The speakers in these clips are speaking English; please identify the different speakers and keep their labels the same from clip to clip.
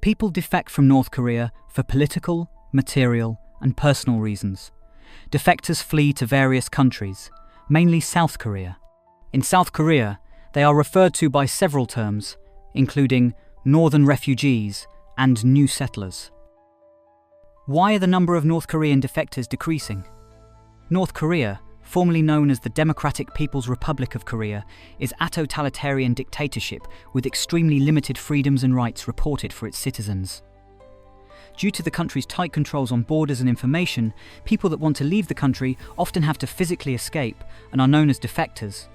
Speaker 1: People defect from North Korea for political, material, and personal reasons. Defectors flee to various countries, mainly South Korea. In South Korea, they are referred to by several terms, including northern refugees and new settlers. Why are the number of North Korean defectors decreasing? North Korea, formerly known as the Democratic People's Republic of Korea, is a totalitarian dictatorship with extremely limited freedoms and rights reported for its citizens. Due to the country's tight controls on borders and information, people that want to leave the country often have to physically escape and are known as defectors.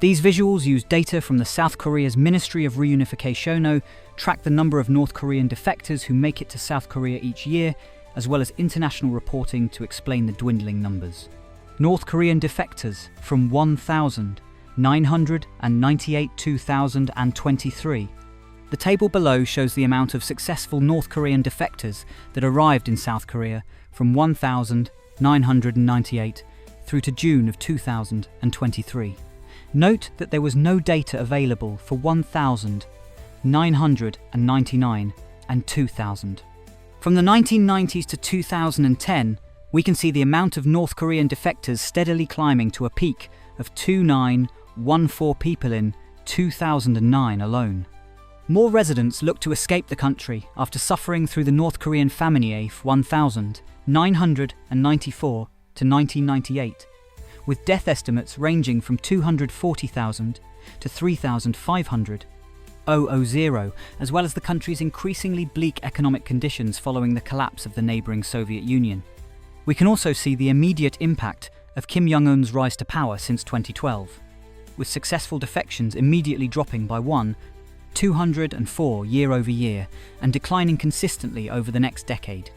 Speaker 1: These visuals use data from the South Korea's Ministry of Reunification, track the number of North Korean defectors who make it to South Korea each year, as well as international reporting to explain the dwindling numbers. North Korean defectors from 1,998 2023. The table below shows the amount of successful North Korean defectors that arrived in South Korea from 1,998 through to June of 2023. Note that there was no data available for 1,999 and 2,000. From the 1990s to 2010, we can see the amount of North Korean defectors steadily climbing to a peak of 2,914 people in 2009 alone. More residents look to escape the country after suffering through the North Korean famine of 1,994 to 1998, with death estimates ranging from 240,000 to 3,500, as well as the country's increasingly bleak economic conditions following the collapse of the neighbouring Soviet Union. We can also see the immediate impact of Kim Jong-un's rise to power since 2012, with successful defections immediately dropping by 204 year over year and declining consistently over the next decade.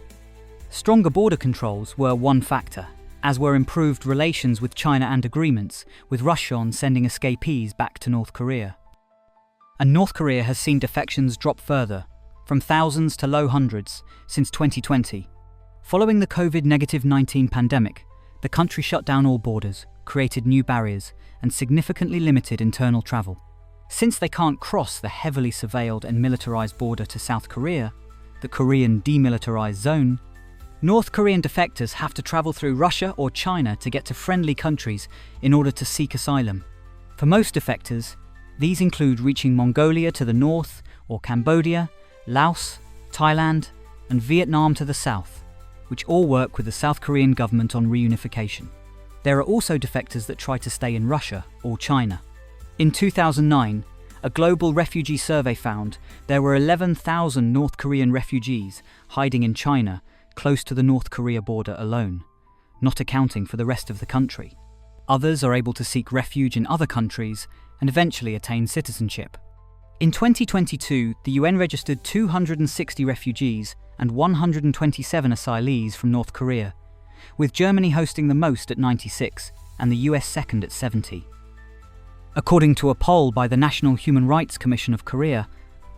Speaker 1: Stronger border controls were one factor, as were improved relations with China and agreements with Russia on sending escapees back to North Korea. And North Korea has seen defections drop further, from thousands to low hundreds, since 2020. Following the COVID-19 pandemic, the country shut down all borders, created new barriers, and significantly limited internal travel. Since they can't cross the heavily surveilled and militarized border to South Korea, the Korean Demilitarized Zone, North Korean defectors have to travel through Russia or China to get to friendly countries in order to seek asylum. For most defectors, these include reaching Mongolia to the north, or Cambodia, Laos, Thailand, and Vietnam to the south, which all work with the South Korean government on reunification. There are also defectors that try to stay in Russia or China. In 2009, a global refugee survey found there were 11,000 North Korean refugees hiding in China close to the North Korea border alone, not accounting for the rest of the country. Others are able to seek refuge in other countries and eventually attain citizenship. In 2022, the UN registered 260 refugees and 127 asylees from North Korea, with Germany hosting the most at 96 and the US second at 70. According to a poll by the National Human Rights Commission of Korea,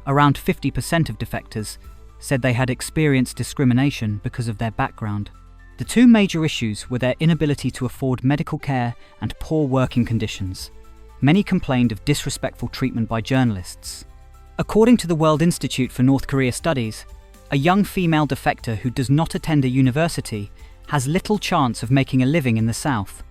Speaker 1: around 50% of defectors said they had experienced discrimination because of their background. The two major issues were their inability to afford medical care and poor working conditions. Many complained of disrespectful treatment by journalists. According to the World Institute for North Korea Studies, a young female defector who does not attend a university has little chance of making a living in the South.